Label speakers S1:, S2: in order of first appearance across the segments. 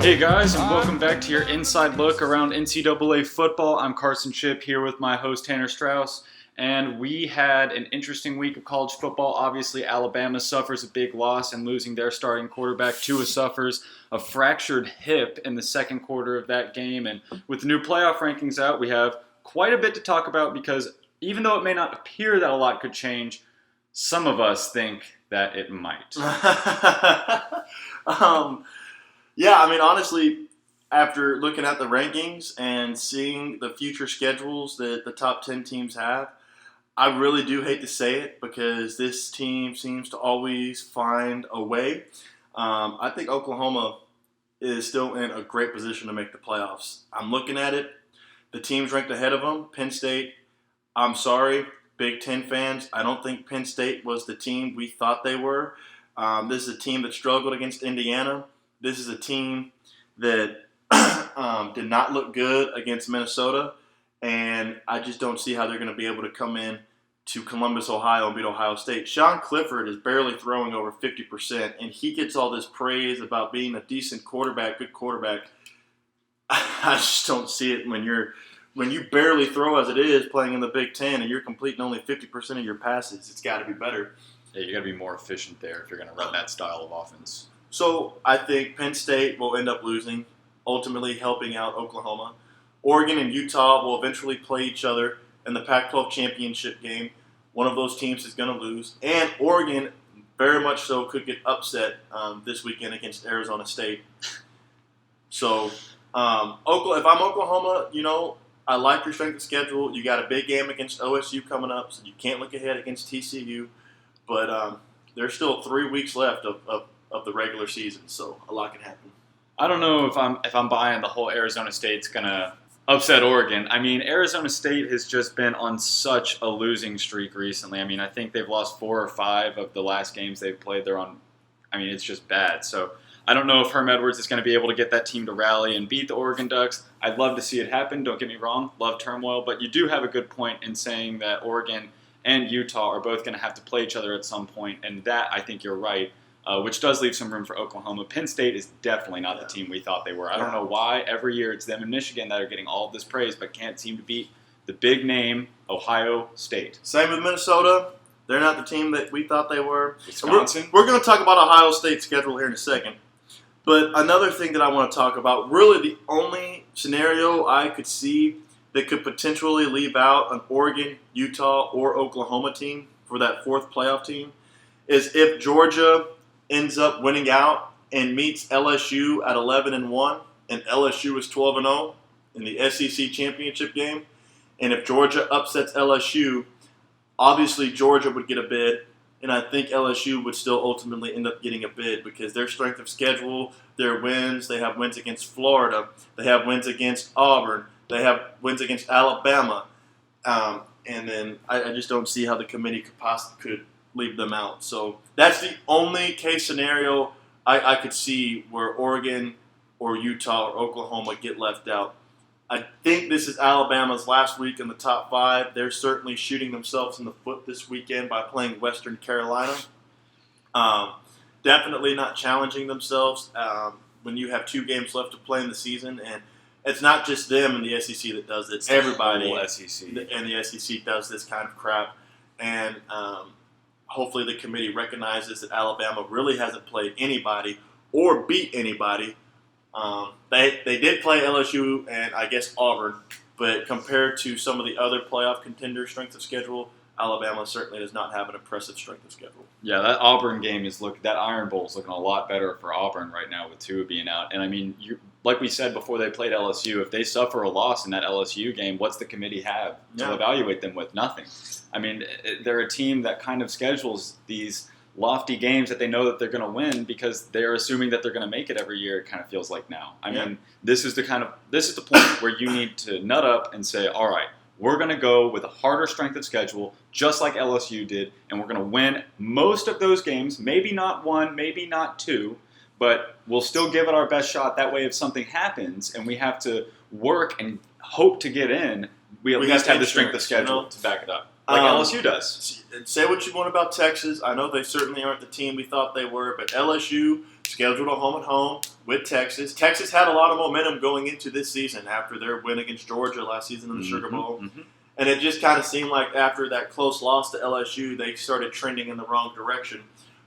S1: Hey guys, and welcome back to your inside look around NCAA football. I'm Carson Shipp here with my host Tanner Strauss, and we had an interesting week of college football. Obviously, Alabama suffers a big loss in losing their starting quarterback. Tua suffers a fractured hip in the second quarter of that game, and with the new playoff rankings out, we have quite a bit to talk about because even though it may not appear that a lot could change, some of us think that it might.
S2: Honestly, after looking at the rankings and seeing the future schedules that the top 10 teams have, I really do hate to say it because this team seems to always find a way. I think Oklahoma is still in a great position to make the playoffs. I'm looking at it. The teams ranked ahead of them. Penn State, I'm sorry, Big Ten fans, I don't think Penn State was the team we thought they were. This is a team that struggled against Indiana. This is a team that did not look good against Minnesota, and I just don't see how they're going to be able to come in to Columbus, Ohio, and beat Ohio State. Sean Clifford is barely throwing over 50%, and he gets all this praise about being a decent quarterback, good quarterback. I just don't see it when you barely throw as it is playing in the Big Ten and you're completing only 50% of your passes. It's got to be better.
S1: Yeah, you got to be more efficient there if you're going to run that style of offense.
S2: So I think Penn State will end up losing, ultimately helping out Oklahoma. Oregon and Utah will eventually play each other in the Pac-12 championship game. One of those teams is going to lose. And Oregon, very much so, could get upset this weekend against Arizona State. So if I'm Oklahoma, I like your strength of schedule. You got a big game against OSU coming up, so you can't look ahead against TCU. But there's still 3 weeks left of the regular season, so a lot can happen.
S1: I don't know if I'm buying the whole Arizona State's gonna upset Oregon. I mean, Arizona State has just been on such a losing streak recently. I mean, I think they've lost 4 or 5 of the last games they've played. It's just bad. So I don't know if Herm Edwards is going to be able to get that team to rally and beat the Oregon Ducks. I'd love to see it happen. Don't get me wrong, love turmoil, but you do have a good point in saying that Oregon and Utah are both going to have to play each other at some point, and that, I think you're right, which does leave some room for Oklahoma. Penn State is definitely not the team we thought they were. I don't know why every year it's them in Michigan that are getting all of this praise, but can't seem to beat the big name Ohio State.
S2: Same with Minnesota. They're not the team that we thought they were.
S1: Wisconsin.
S2: We're going to talk about Ohio State's schedule here in a second. But another thing that I want to talk about, really the only scenario I could see that could potentially leave out an Oregon, Utah, or Oklahoma team for that 4th playoff team is if Georgia ends up winning out and meets LSU at 11-1, and LSU is 12-0 in the SEC championship game. And if Georgia upsets LSU, obviously Georgia would get a bid, and I think LSU would still ultimately end up getting a bid because their strength of schedule, their wins, they have wins against Florida, they have wins against Auburn, they have wins against Alabama, and then I just don't see how the committee could leave them out. So that's the only case scenario I could see where Oregon or Utah or Oklahoma get left out. I think this is Alabama's last week in the top 5. They're certainly shooting themselves in the foot this weekend by playing Western Carolina. Definitely not challenging themselves when you have 2 games left to play in the season. And it's not just them in the SEC that does it. Everybody in the SEC does this kind of crap. And hopefully the committee recognizes that Alabama really hasn't played anybody or beat anybody. They did play LSU and I guess Auburn, but compared to some of the other playoff contenders' strength of schedule, Alabama certainly does not have an impressive strength of schedule.
S1: Yeah, that Auburn game that Iron Bowl is looking a lot better for Auburn right now with Tua being out. And I mean, like we said before they played LSU, if they suffer a loss in that LSU game, what's the committee have to evaluate them with? Nothing. I mean, they're a team that kind of schedules these lofty games that they know that they're going to win because they're assuming that they're going to make it every year. It kind of feels like now. I mean, this is the point where you need to nut up and say, all right, we're going to go with a harder strength of schedule, just like LSU did, and we're going to win most of those games. Maybe not 1, maybe not 2, but we'll still give it our best shot. That way, if something happens and we have to work and hope to get in, we at least have the strength of schedule to back it up. Like LSU does.
S2: Say what you want about Texas. I know they certainly aren't the team we thought they were, but LSU scheduled a home with Texas. Texas had a lot of momentum going into this season after their win against Georgia last season in the Sugar Bowl.
S1: Mm-hmm.
S2: And it just kind of seemed like after that close loss to LSU, they started trending in the wrong direction.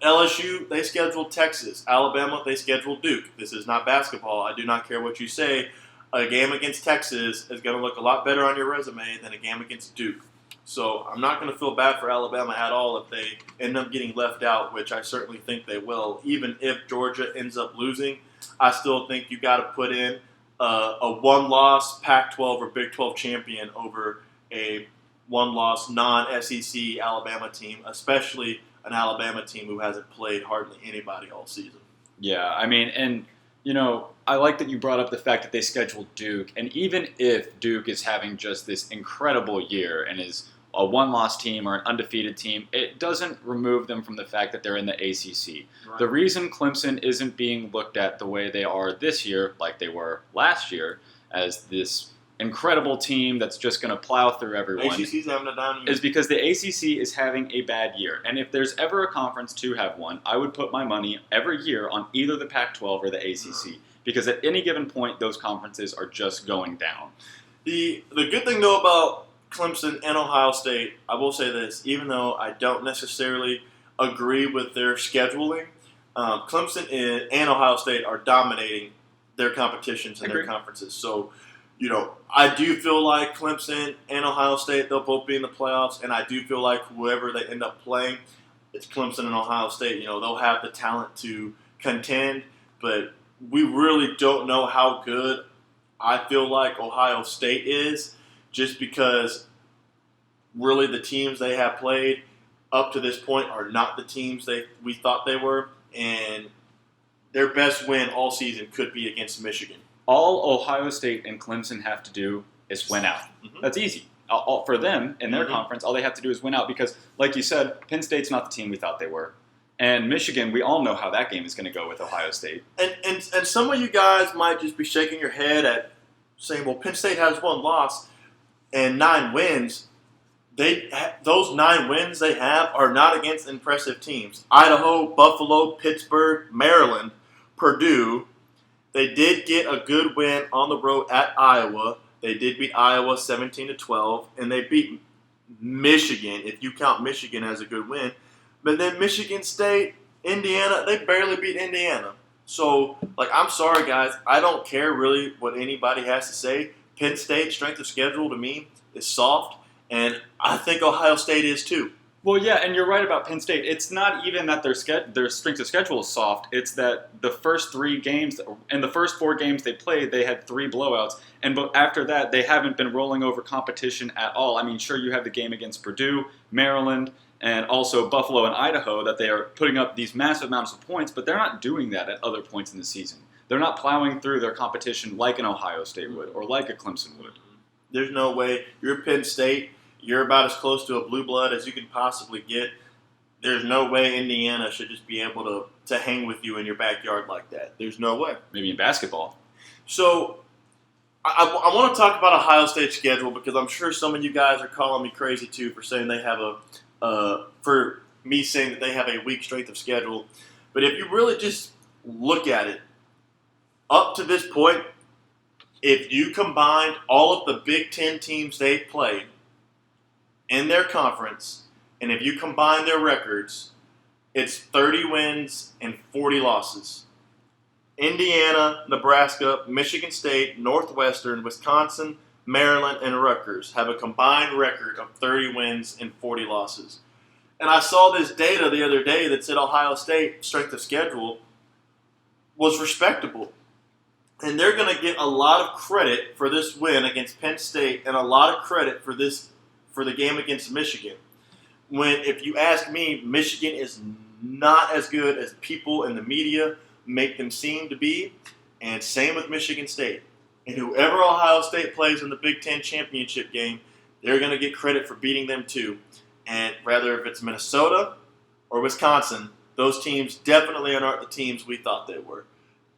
S2: LSU, they scheduled Texas. Alabama, they scheduled Duke. This is not basketball. I do not care what you say. A game against Texas is going to look a lot better on your resume than a game against Duke. So I'm not going to feel bad for Alabama at all if they end up getting left out, which I certainly think they will. Even if Georgia ends up losing, I still think you got to put in a one-loss Pac-12 or Big 12 champion over a one-loss non-SEC Alabama team, especially an Alabama team who hasn't played hardly anybody all season.
S1: Yeah, I mean, and, you know, I like that you brought up the fact that they scheduled Duke. And even if Duke is having just this incredible year and is a one-loss team or an undefeated team, it doesn't remove them from the fact that they're in the ACC. Right. The reason Clemson isn't being looked at the way they are this year, like they were last year, as this incredible team that's just going to plow through everyone,
S2: ACC's having a down year.
S1: Is because the ACC is having a bad year. And if there's ever a conference to have one, I would put my money every year on either the Pac-12 or the ACC. Because at any given point, those conferences are just going down.
S2: The good thing, though, about Clemson and Ohio State, I will say this, even though I don't necessarily agree with their scheduling, Clemson and Ohio State are dominating their competitions and their conferences. So, you know, I do feel like Clemson and Ohio State, they'll both be in the playoffs, and I do feel like whoever they end up playing, it's Clemson and Ohio State. You know, they'll have the talent to contend, but we really don't know how good I feel like Ohio State is, just because really the teams they have played up to this point are not the teams we thought they were, and their best win all season could be against Michigan.
S1: All Ohio State and Clemson have to do is win out. Mm-hmm. That's easy. For them, in their conference, all they have to do is win out because, like you said, Penn State's not the team we thought they were. And Michigan, we all know how that game is going to go with Ohio State.
S2: And some of you guys might just be shaking your head at saying, well, Penn State has one loss and 9 wins. Those 9 wins they have are not against impressive teams. Idaho, Buffalo, Pittsburgh, Maryland, Purdue. They did get a good win on the road at Iowa. They did beat Iowa 17-12, and they beat Michigan, if you count Michigan as a good win. But then Michigan State, Indiana, they barely beat Indiana. So, I'm sorry, guys. I don't care really what anybody has to say. Penn State's strength of schedule, to me, is soft, and I think Ohio State is too.
S1: Well, yeah, and you're right about Penn State. It's not even that their strength of schedule is soft. It's that the first 3 games, in the first 4 games they played, they had 3 blowouts. And after that, they haven't been rolling over competition at all. I mean, sure, you have the game against Purdue, Maryland, and also Buffalo and Idaho that they are putting up these massive amounts of points, but they're not doing that at other points in the season. They're not plowing through their competition like an Ohio State would or like a Clemson would.
S2: There's no way. You're Penn State. You're about as close to a blue blood as you can possibly get. There's no way Indiana should just be able to hang with you in your backyard like that. There's no way.
S1: Maybe in basketball.
S2: So I want to talk about Ohio State's schedule because I'm sure some of you guys are calling me crazy too for saying they have for me saying that they have a weak strength of schedule. But if you really just look at it, up to this point, if you combined all of the Big Ten teams they've played in their conference, and if you combine their records, it's 30 wins and 40 losses. Indiana, Nebraska, Michigan State, Northwestern, Wisconsin, Maryland, and Rutgers have a combined record of 30 wins and 40 losses. And I saw this data the other day that said Ohio State strength of schedule was respectable. And they're going to get a lot of credit for this win against Penn State and a lot of credit for the game against Michigan. When, if you ask me, Michigan is not as good as people in the media make them seem to be, and same with Michigan State. And whoever Ohio State plays in the Big Ten championship game, they're going to get credit for beating them too. And whether if it's Minnesota or Wisconsin, those teams definitely aren't the teams we thought they were.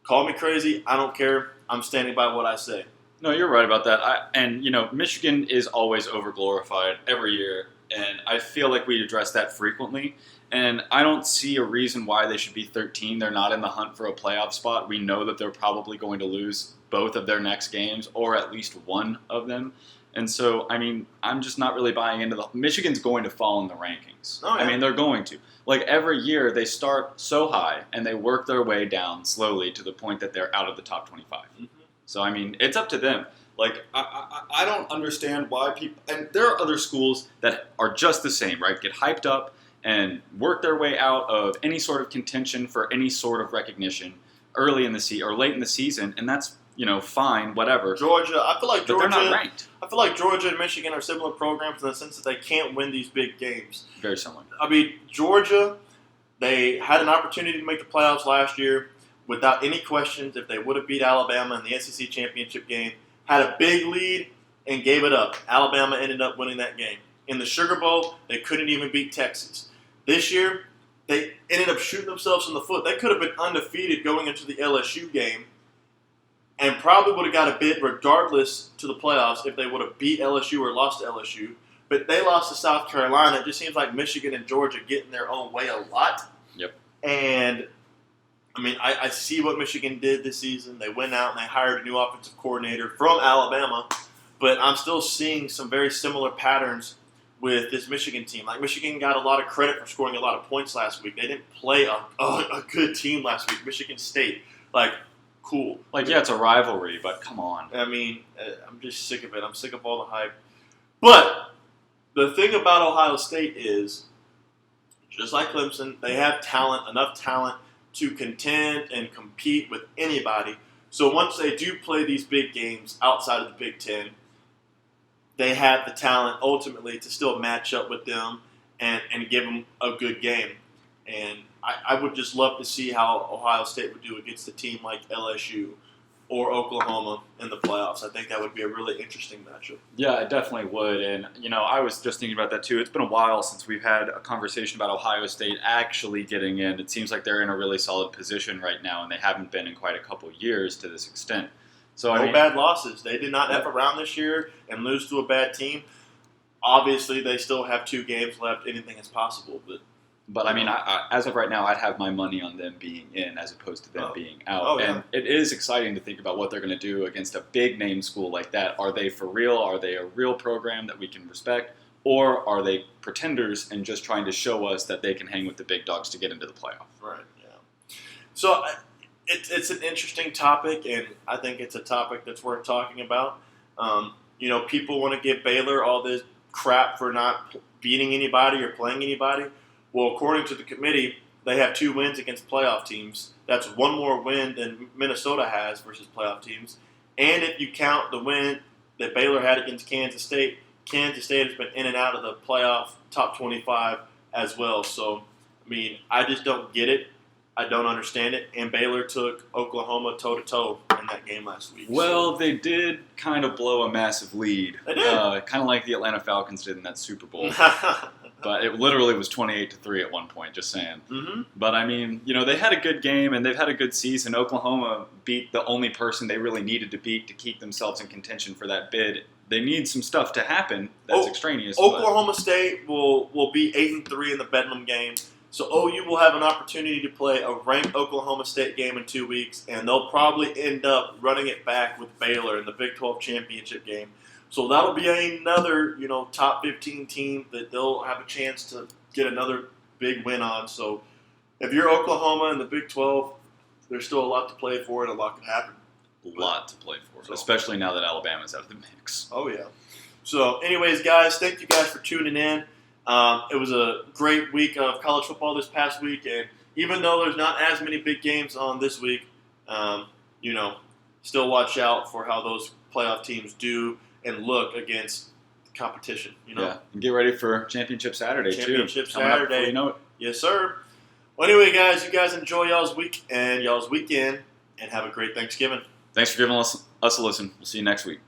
S2: Call me crazy, I don't care. I'm standing by what I say.
S1: No, you're right about that. And Michigan is always overglorified every year. And I feel like we address that frequently. And I don't see a reason why they should be 13. They're not in the hunt for a playoff spot. We know that they're probably going to lose both of their next games, or at least one of them. And so, I mean, I'm just not really buying into Michigan's going to fall in the rankings.
S2: Oh, yeah.
S1: I mean, they're going to. Like, every year, they start so high, and they work their way down slowly to the point that they're out of the top 25. Mm-hmm. So, I mean, it's up to them. Like, I don't understand why people... And there are other schools that are just the same, right? Get hyped up and work their way out of any sort of contention for any sort of recognition early in the season or late in the season, and that's, fine, whatever.
S2: Georgia, I feel like Georgia...
S1: But they're not ranked.
S2: I feel like Georgia and Michigan are similar programs in the sense that they can't win these big games.
S1: Very similar.
S2: I mean, Georgia, they had an opportunity to make the playoffs last year without any questions if they would have beat Alabama in the SEC championship game. Had a big lead and gave it up. Alabama ended up winning that game. In the Sugar Bowl, they couldn't even beat Texas. This year, they ended up shooting themselves in the foot. They could have been undefeated going into the LSU game and probably would have got a bid regardless to the playoffs if they would have beat LSU or lost to LSU. But they lost to South Carolina. It just seems like Michigan and Georgia get in their own way a lot.
S1: Yep.
S2: And, I mean, I see what Michigan did this season. They went out and they hired a new offensive coordinator from Alabama. But I'm still seeing some very similar patterns with this Michigan team. Like, Michigan got a lot of credit for scoring a lot of points last week. They didn't play a good team last week. Michigan State, cool.
S1: It's a rivalry, but come on.
S2: I mean, I'm just sick of it. I'm sick of all the hype. But the thing about Ohio State is, just like Clemson, they have enough talent to contend and compete with anybody. So once they do play these big games outside of the Big Ten, they have the talent ultimately to still match up with them and give them a good game. And I would just love to see how Ohio State would do against a team like LSU or Oklahoma in the playoffs. I think that would be a really interesting matchup.
S1: Yeah, it definitely would. And, I was just thinking about that too. It's been a while since we've had a conversation about Ohio State actually getting in. It seems like they're in a really solid position right now, and they haven't been in quite a couple years to this extent. So,
S2: no bad losses. They did not F around this year and lose to a bad team. Obviously, they still have 2 games left. Anything is possible. But
S1: I mean, as of right now, I'd have my money on them being in as opposed to them being out.
S2: Oh, yeah.
S1: And it is exciting to think about what they're going to do against a big-name school like that. Are they for real? Are they a real program that we can respect? Or are they pretenders and just trying to show us that they can hang with the big dogs to get into the playoff?
S2: Right, yeah. So it's an interesting topic, and I think it's a topic that's worth talking about. People want to give Baylor all this crap for not beating anybody or playing anybody. Well, according to the committee, they have 2 wins against playoff teams. That's 1 more win than Minnesota has versus playoff teams. And if you count the win that Baylor had against Kansas State has been in and out of the playoff top 25 as well. So, I mean, I just don't get it. I don't understand it. And Baylor took Oklahoma toe-to-toe in that game last week.
S1: Well, they did kind of blow a massive lead.
S2: They did.
S1: Kind of like the Atlanta Falcons did in that Super Bowl. But it literally was 28-3 at one point, just saying.
S2: Mm-hmm.
S1: But, I mean, they had a good game, and they've had a good season. Oklahoma beat the only person they really needed to beat to keep themselves in contention for that bid. They need some stuff to happen that's extraneous.
S2: Oklahoma State will be 8-3 in the Bedlam game. So OU will have an opportunity to play a ranked Oklahoma State game in 2 weeks, and they'll probably end up running it back with Baylor in the Big 12 championship game. So that'll be another, top 15 team that they'll have a chance to get another big win on. So if you're Oklahoma in the Big 12, there's still a lot to play for and a lot can happen.
S1: A lot to play for, especially now that Alabama's out of the mix.
S2: Oh, yeah. So anyways, guys, thank you guys for tuning in. It was a great week of college football this past week, and even though there's not as many big games on this week, still watch out for how those playoff teams do and look against competition.
S1: Yeah, and get ready for Championship Saturday,
S2: Championship
S1: too.
S2: Saturday.
S1: You know it.
S2: Yes, sir. Well, anyway, guys, you guys enjoy y'all's week and y'all's weekend, and have a great Thanksgiving.
S1: Thanks for giving us a listen. We'll see you next week.